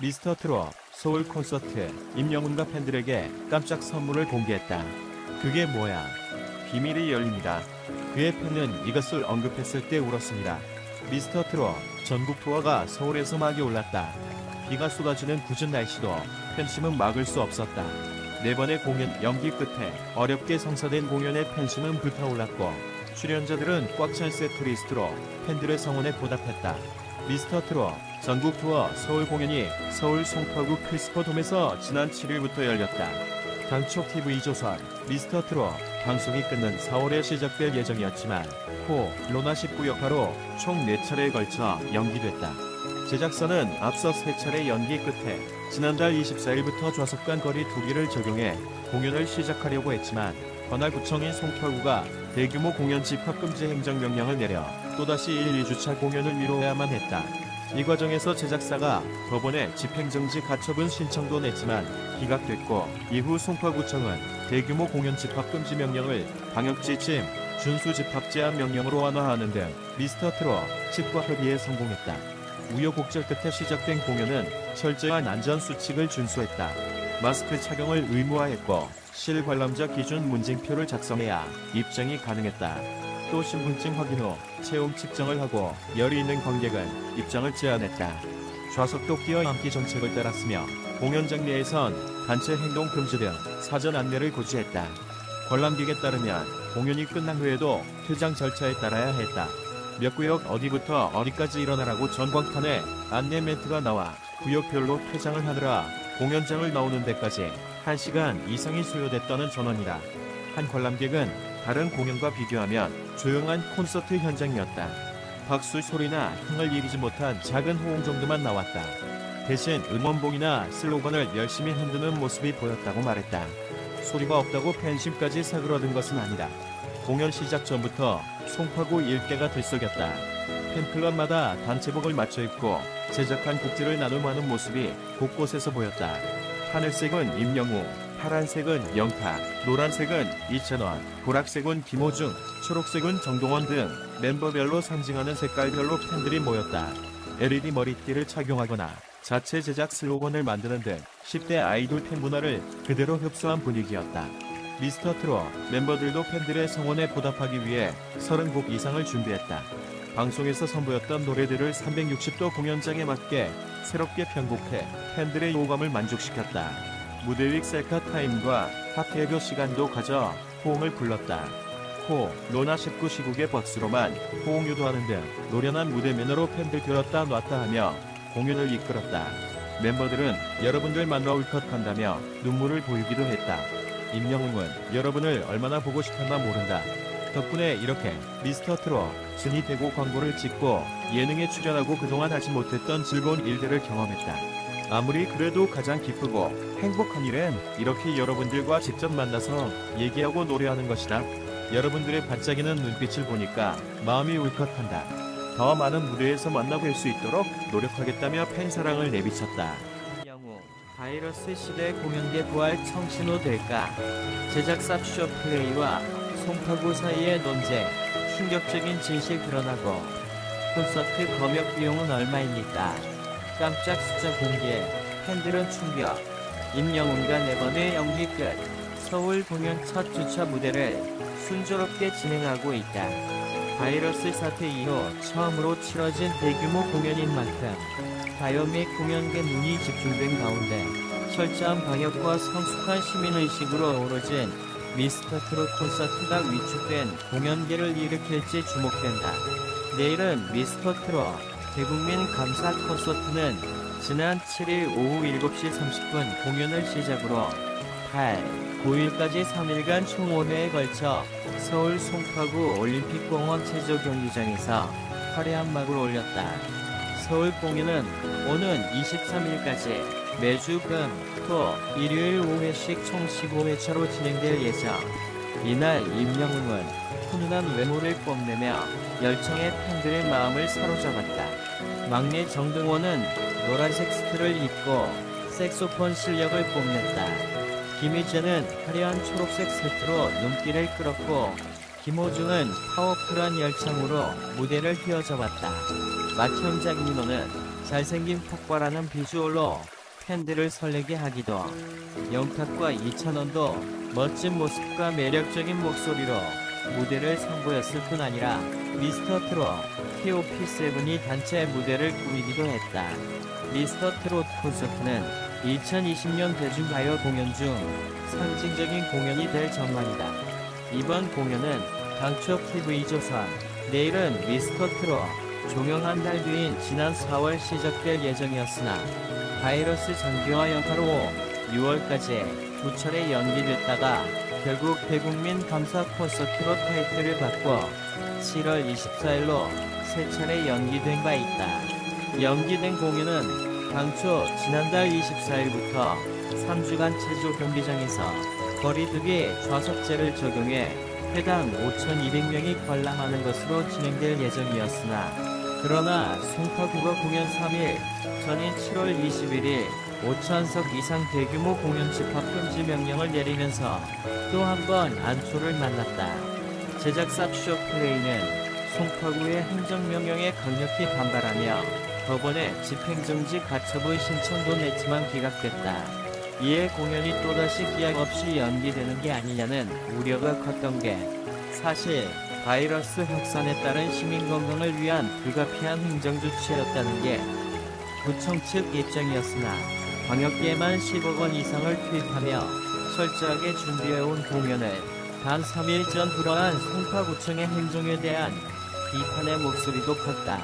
미스터트롯 서울 콘서트 임영웅과 팬들에게 깜짝 선물을 공개했다. 그게 뭐야? 비밀이 열립니다. 그의 팬은 이것을 언급했을 때 울었습니다. 미스터트롯 전국 투어가 서울에서 막이 올랐다. 비가 쏟아지는 궂은 날씨도 팬심은 막을 수 없었다. 4번의 공연 연기 끝에 어렵게 성사된 공연의 팬심은 불타올랐고 출연자들은 꽉 찬 세트리스트로 팬들의 성원에 보답했다. 미스터트롯 전국 투어 서울 공연이 서울 송파구 크리스퍼돔에서 지난 7일부터 열렸다. 당초 TV조선 미스터트롯 방송이 끝난 4월에 시작될 예정이었지만 로나 19 여파로 총 4차례에 걸쳐 연기됐다. 제작사는 앞서 3차례 연기 끝에 지난달 24일부터 좌석간 거리 2개를 적용해 공연을 시작하려고 했지만 관할구청인 송파구가 대규모 공연 집합금지 행정명령을 내려 또다시 1, 2주차 공연을 미뤄야만 했다. 이 과정에서 제작사가 법원에 집행정지 가처분 신청도 냈지만 기각됐고 이후 송파구청은 대규모 공연 집합금지 명령을 방역지침, 준수집합 제한 명령으로 완화하는 등 미스터트롯 측과 협의에 성공했다. 우여곡절 끝에 시작된 공연은 철저한 안전수칙을 준수했다. 마스크 착용을 의무화했고 실관람자 기준 문진표를 작성해야 입장이 가능했다. 또 신분증 확인 후 체온 측정을 하고 열이 있는 관객은 입장을 제한했다. 좌석도 끼어앉기 정책을 따랐으며 공연장 내에선 단체 행동 금지 등 사전 안내를 고지했다. 관람객에 따르면 공연이 끝난 후에도 퇴장 절차에 따라야 했다. 몇 구역 어디부터 어디까지 일어나라고 전광판에 안내 멘트가 나와 구역별로 퇴장을 하느라 공연장을 나오는 데까지 1시간 이상이 소요됐다는 전원이다. 한 관람객은 다른 공연과 비교하면 조용한 콘서트 현장이었다. 박수 소리나 흥을 이기지 못한 작은 호응 정도만 나왔다. 대신 응원봉이나 슬로건을 열심히 흔드는 모습이 보였다고 말했다. 소리가 없다고 팬심까지 사그러든 것은 아니다. 공연 시작 전부터 송파구 일대가 들썩였다. 팬클럽마다 단체복을 맞춰 입고 제작한 국지를 나눔하는 모습이 곳곳에서 보였다. 하늘색은 임영웅, 파란색은 영탁, 노란색은 이찬원, 보라색은 김호중, 초록색은 정동원 등 멤버별로 상징하는 색깔별로 팬들이 모였다. LED 머리띠를 착용하거나 자체 제작 슬로건을 만드는 등 10대 아이돌 팬 문화를 그대로 흡수한 분위기였다. 미스터트롯 멤버들도 팬들의 성원에 보답하기 위해 30곡 이상을 준비했다. 방송에서 선보였던 노래들을 360도 공연장에 맞게 새롭게 편곡해 팬들의 요감을 만족시켰다. 무대 위 셀카 타임과 핫개교 시간도 가져 호응을 불렀다. 로나 19 시국의 버스로만 호응 유도하는 등 노련한 무대 매너로 팬들 들었다 놨다 하며 공연을 이끌었다. 멤버들은 여러분들 만나 울컥한다며 눈물을 보이기도 했다. 임영웅은 여러분을 얼마나 보고 싶었나 모른다. 덕분에 이렇게 미스터트롯 진이 되고 광고를 찍고 예능에 출연하고 그동안 하지 못했던 즐거운 일들을 경험했다. 아무리 그래도 가장 기쁘고 행복한 일은 이렇게 여러분들과 직접 만나서 얘기하고 노래하는 것이다. 여러분들의 반짝이는 눈빛을 보니까 마음이 울컥한다. 더 많은 무대에서 만나뵐 수 있도록 노력하겠다며 팬사랑을 내비쳤다. 영웅, 바이러스 시대 공연계 부활 청신호 될까? 제작사 쇼플레이와 송파구 사이의 논쟁, 충격적인 진실 드러나고 콘서트 검역 비용은 얼마입니까? 깜짝 숫자 공개, 팬들은 충격. 임영웅과 4번의 연기 끝, 서울 공연 첫 주차 무대를 순조롭게 진행하고 있다. 바이러스 사태 이후 처음으로 치러진 대규모 공연인 만큼 가요 및 공연계 눈이 집중된 가운데 철저한 방역과 성숙한 시민의식으로 어우러진 미스터트롯 콘서트가 위축된 공연계를 일으킬지 주목된다. 내일은 미스터트롯 대국민 감사 콘서트는 지난 7일 오후 7시 30분 공연을 시작으로 9일까지 3일간 총 5회에 걸쳐 서울 송파구 올림픽공원 체조경기장에서 화려한 막을 올렸다. 서울 공연은 오는 23일까지 매주 금, 토, 일요일 5회씩 총 15회차로 진행될 예정. 이날 임영웅은 훈훈한 외모를 뽐내며 열정의 팬들의 마음을 사로잡았다. 막내 정등원은 노란색 스트를 입고 색소폰 실력을 뽐냈다. 김희재는 화려한 초록색 세트로 눈길을 끌었고 김호중은 파워풀한 열창으로 무대를 휘어잡았다. 맏형작 민호는 잘생긴 폭발하는 비주얼로 팬들을 설레게 하기도, 영탁과 이찬원도 멋진 모습과 매력적인 목소리로 무대를 선보였을 뿐 아니라 미스터트롯 TOP7이 단체 무대를 꾸미기도 했다. 미스터트롯 콘서트는 2020년 대중가요 공연 중 상징적인 공연이 될 전망이다. 이번 공연은 당초 TV조선, 내일은 미스터트롯 종영 한 달 뒤인 지난 4월 시작될 예정이었으나 바이러스 장기화 여파로 6월까지 두 차례 연기됐다가 결국 대국민 감사 콘서트로 타이틀을 바꿔 7월 24일로 세 차례 연기된 바 있다. 연기된 공연은 당초 지난달 24일부터 3주간 체조 경기장에서 거리두기 좌석제를 적용해 해당 5,200명이 관람하는 것으로 진행될 예정이었으나, 그러나 송파구가 공연 3일 전인 7월 21일 5,000석 이상 대규모 공연 집합 금지 명령을 내리면서 또 한 번 안초를 만났다. 제작사 쇼플레이는 송파구의 행정명령에 강력히 반발하며 법원에 집행정지 가처분 신청도 냈지만 기각됐다. 이에 공연이 또다시 기약 없이 연기되는 게 아니냐는 우려가 컸던 게 사실 바이러스 확산에 따른 시민 건강을 위한 불가피한 행정조치였다는 게 구청 측 입장이었으나, 방역계에만 10억 원 이상을 투입하며 철저하게 준비해온 공연을 단 3일 전 불허한 송파구청의 행정에 대한 비판의 목소리도 컸다.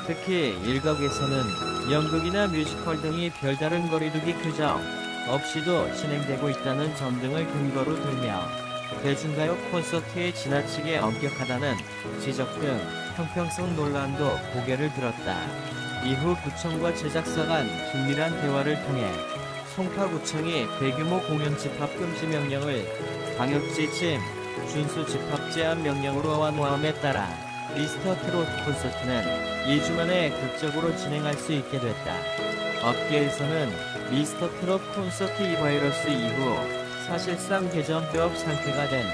특히 일각에서는 연극이나 뮤지컬 등이 별다른 거리두기 규정 없이도 진행되고 있다는 점 등을 근거로 들며 대중가요 콘서트에 지나치게 엄격하다는 지적 등 형평성 논란도 고개를 들었다. 이후 구청과 제작사 간 긴밀한 대화를 통해 송파구청이 대규모 공연 집합 금지 명령을 방역지침 준수 집합 제한 명령으로 완화함에 따라 미스터트롯 콘서트는 2주 만에 극적으로 진행할 수 있게 됐다. 업계에서는 미스터트롯 콘서트 이 바이러스 이후 사실상 개전폐업 상태가 된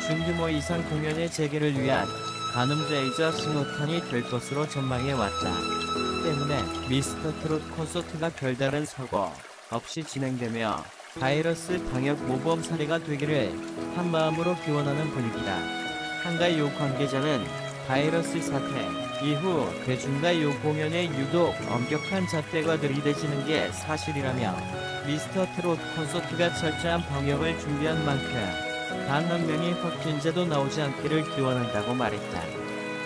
중규모 이상 공연의 재개를 위한 가늠죄이자 신호탄이 될 것으로 전망해왔다. 때문에 미스터트롯 콘서트가 별다른 사고 없이 진행되며 바이러스 방역 모범 사례가 되기를 한마음으로 기원하는 분위기다. 한가요 관계자는 바이러스 사태 이후 대중가요 공연에 유독 엄격한 잣대가 들이대지는 게 사실이라며 미스터트롯 콘서트가 철저한 방역을 준비한 만큼 단 한 명의 확진자도 나오지 않기를 기원한다고 말했다.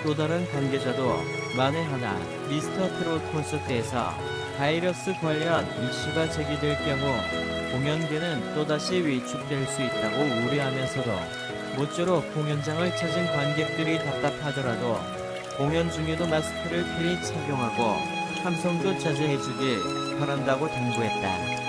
또 다른 관계자도 만에 하나 미스터트롯 콘서트에서 바이러스 관련 이슈가 제기될 경우 공연계는 또다시 위축될 수 있다고 우려하면서도 모쪼록 공연장을 찾은 관객들이 답답하더라도 공연 중에도 마스크를 필히 착용하고 함성도 자제해주길 바란다고 당부했다.